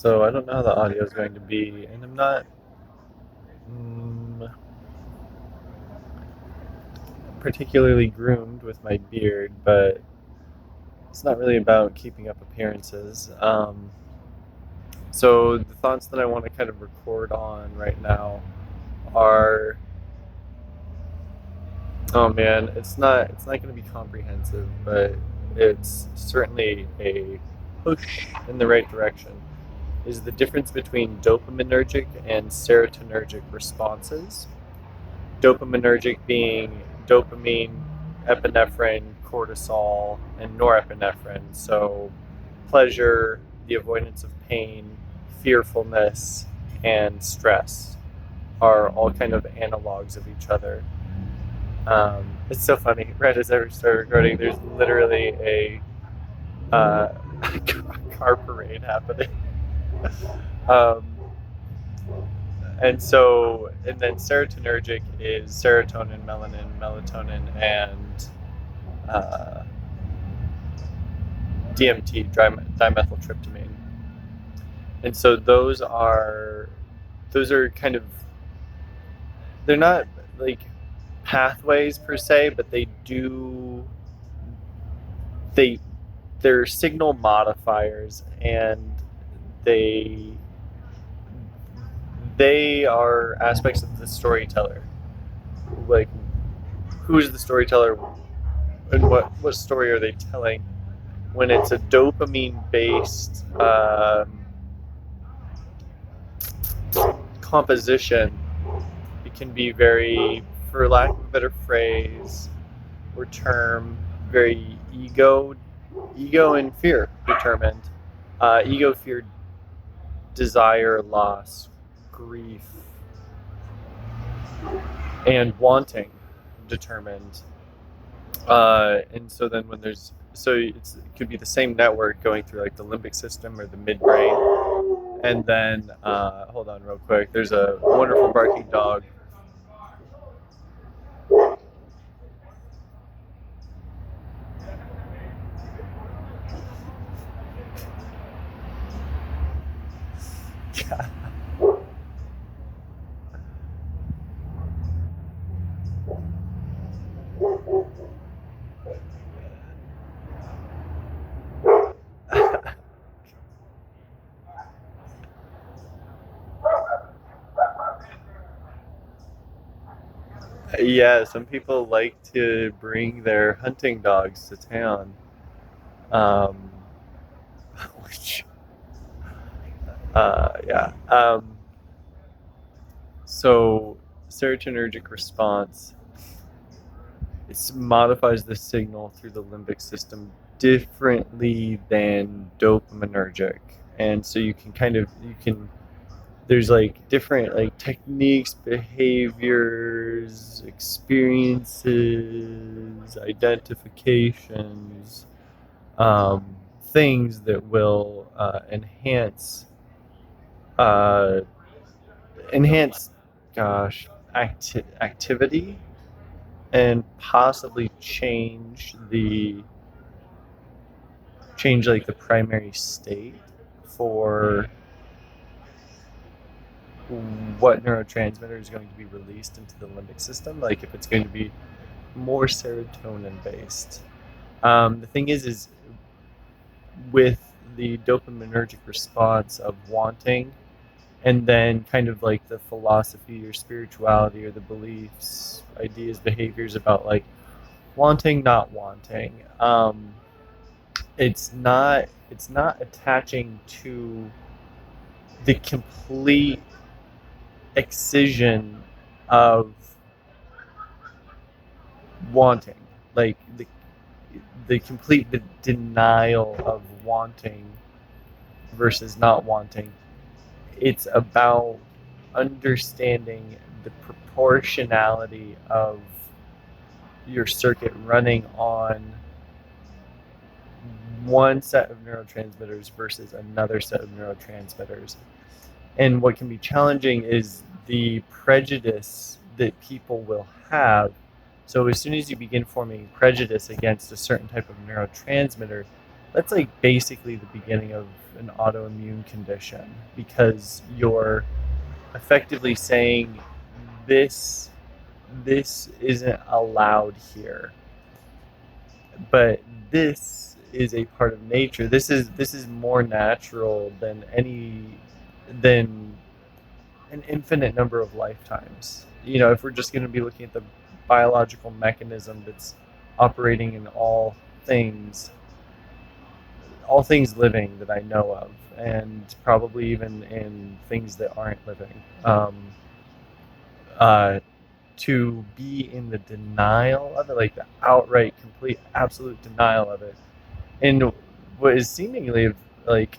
So I don't know how the audio is going to be, and I'm not mm, particularly groomed with my beard, but it's not really about keeping up appearances. So the thoughts that I want to kind of record on right now are, oh man, it's not going to be comprehensive, but it's certainly a push in the right direction. Is the difference between dopaminergic and serotonergic responses. Dopaminergic being dopamine, epinephrine, cortisol, and norepinephrine. So, pleasure, the avoidance of pain, fearfulness, and stress are all kind of analogs of each other. It's so funny. Right as I started recording, there's literally a uh, car parade happening. Um, and then serotonergic is serotonin, melanin, melatonin, and uh, DMT, dimethyltryptamine. And so those are kind of, they're not like pathways per se, but they they're signal modifiers, and they they are aspects of the storyteller. Like, who's the storyteller, and what story are they telling? When it's a dopamine based composition, it can be very, for lack of a better phrase or term, very ego and fear determined. Ego, fear, desire, loss, grief, and wanting determined. And so then when there's, so it could be the same network going through like the limbic system or the midbrain. And then, hold on real quick, there's a wonderful barking dog. Yeah, some people like to bring their hunting dogs to town. Um, which, yeah. So, serotonergic response, it modifies the signal through the limbic system differently than dopaminergic. And so there's like different like techniques, behaviors, experiences, identifications, things that will uh, enhance, gosh, activity, and possibly change like the primary state for what neurotransmitter is going to be released into the limbic system. Like if it's going to be more serotonin based. The thing is with the dopaminergic response of wanting, and then kind of like the philosophy or spirituality or the beliefs, ideas, behaviors about like wanting, not wanting. It's not attaching to the complete excision of wanting, like the complete denial of wanting versus not wanting. It's about understanding the proportionality of your circuit running on one set of neurotransmitters versus another set of neurotransmitters. And what can be challenging is the prejudice that people will have. So as soon as you begin forming prejudice against a certain type of neurotransmitter, that's like basically the beginning of an autoimmune condition, because you're effectively saying this this isn't allowed here, but this is a part of nature. This is more natural than than an infinite number of lifetimes. If we're just going to be looking at the biological mechanism that's operating in all things living that I know of, and probably even in things that aren't living. Uh, to be in the denial of it, like the outright, complete, absolute denial of it, and what is seemingly like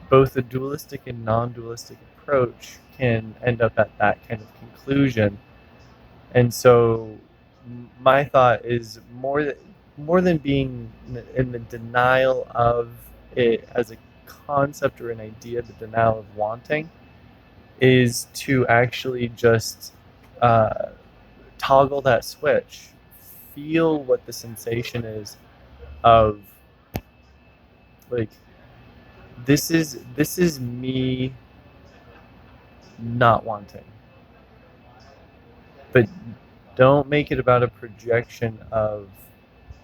both a dualistic and non-dualistic approach can end up at that kind of conclusion. And so my thought is more than being in the denial of it as a concept or an idea, the denial of wanting, is to actually just uh, toggle that switch, feel what the sensation is of, like, this is me not wanting, but don't make it about a projection of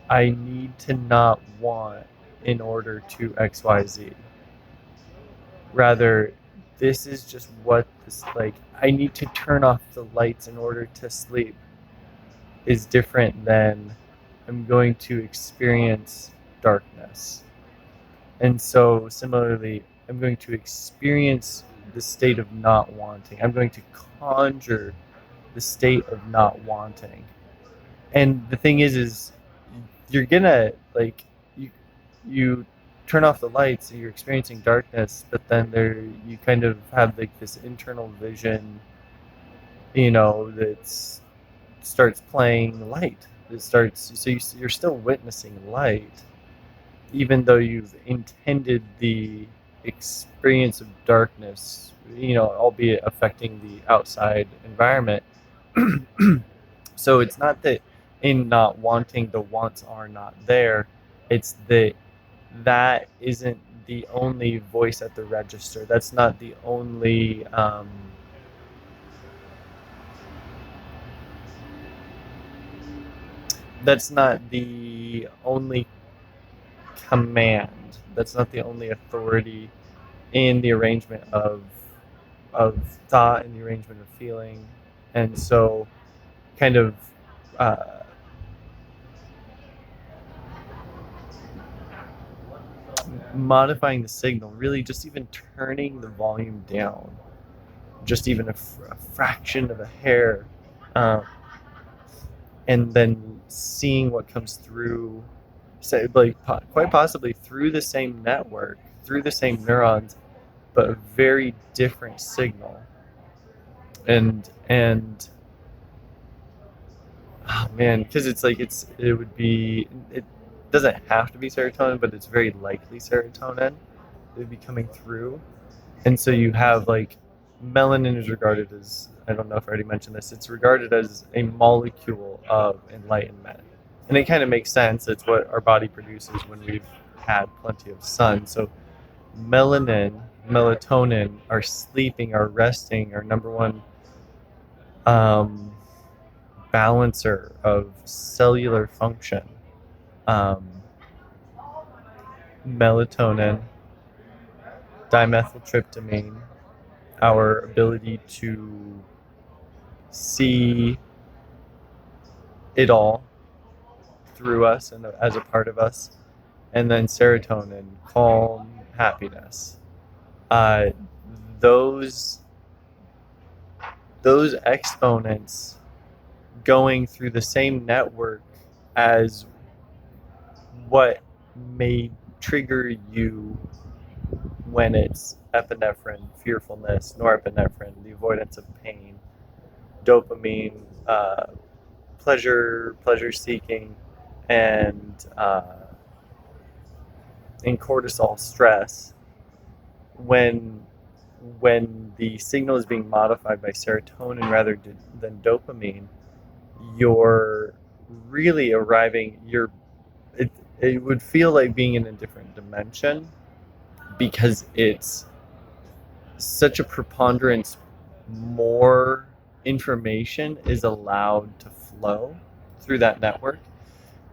I need to not want in order to XYZ. Rather, this is just what this, like, I need to turn off the lights in order to sleep, is different than I'm going to experience darkness. And so, similarly, I'm going to experience the state of not wanting. I'm going to conjure the state of not wanting. And the thing is you're gonna, like, you you turn off the lights and you're experiencing darkness, but then you kind of have like this internal vision, that starts playing light. It starts so you're still witnessing light, even though you've intended the experience of darkness, albeit affecting the outside environment. So it's not that in not wanting the wants are not there, it's that that isn't the only voice at the register. That's not the only command. That's not the only authority in the arrangement of thought and the arrangement of feeling. And so, kind of uh, modifying the signal, really just even turning the volume down, just even a fraction of a hair, uh, and then seeing what comes through, say, like quite possibly through the same network, through the same neurons, but a very different signal. And oh man, because it doesn't have to be serotonin, but it's very likely serotonin that would be coming through. And so you have, like, melanin is regarded as, I don't know if I already mentioned this, it's regarded as a molecule of enlightenment. And it kind of makes sense. It's what our body produces when we've had plenty of sun. So melanin, melatonin, our sleeping, our resting, our number one um, balancer of cellular function. Um, Melatonin, dimethyltryptamine, our ability to see it all through us and as a part of us, and then serotonin, calm, happiness. Uh, those those exponents going through the same network as what may trigger you when it's epinephrine, fearfulness, norepinephrine, the avoidance of pain, dopamine, pleasure seeking, and in cortisol, stress. When when the signal is being modified by serotonin rather than dopamine, you're really arriving. it would feel like being in a different dimension because it's such a preponderance more information is allowed to flow through that network,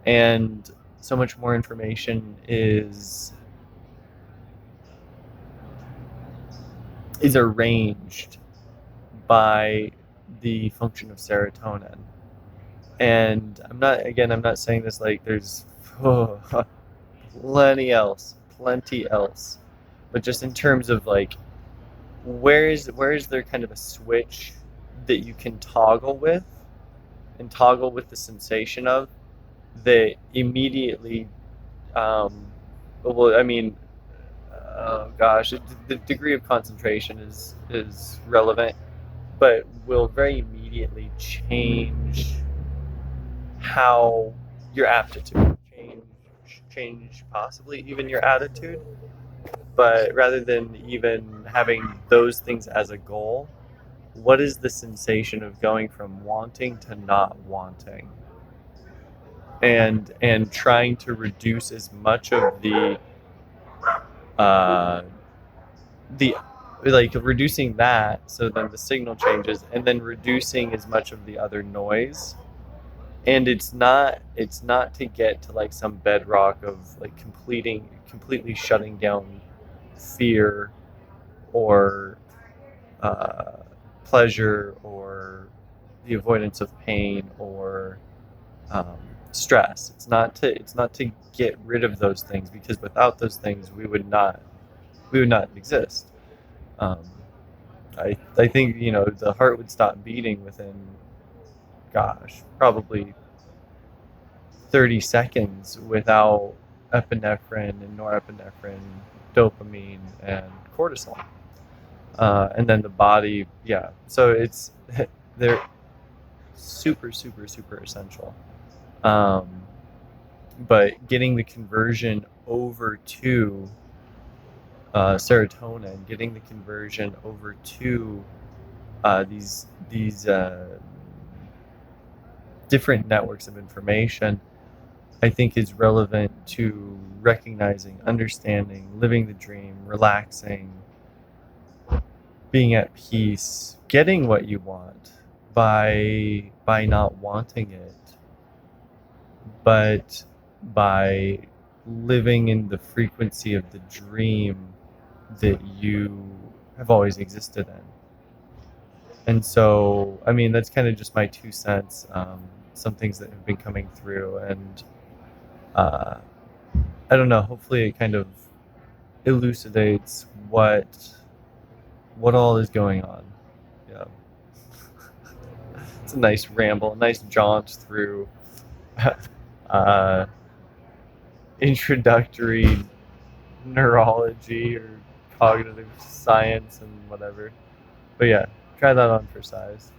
and so much more information is arranged by the function of serotonin. And I'm not saying this like there's plenty else, but just in terms of like where is there kind of a switch that you can toggle with and toggle with the sensation of that immediately, um, well, I mean, oh gosh, the degree of concentration is relevant, but will very immediately change how your aptitude change possibly even your attitude. But rather than even having those things as a goal, what is the sensation of going from wanting to not wanting, and trying to reduce as much of uh, the like reducing that so then the signal changes, and then reducing as much of the other noise. And it's not to get to like some bedrock of like completely shutting down fear or uh, pleasure or the avoidance of pain or um, stress. It's not to get rid of those things, because without those things we would not exist. Um, I think the heart would stop beating within, gosh, probably 30 seconds without epinephrine and norepinephrine, dopamine and cortisol. And then the body, yeah. So they're super, super, super essential. Um, but getting the conversion over to serotonin, getting the conversion over to these different networks of information, I think is relevant to recognizing, understanding, living the dream, relaxing, being at peace, getting what you want by not wanting it, but by living in the frequency of the dream that you have always existed in. And so, I mean, that's kind of just my 2 cents. Some things that have been coming through, and uh, I don't know. Hopefully, it kind of elucidates what all is going on. Yeah, it's a nice ramble, a nice jaunt through uh, introductory neurology or cognitive science and whatever. But yeah, try that on for size.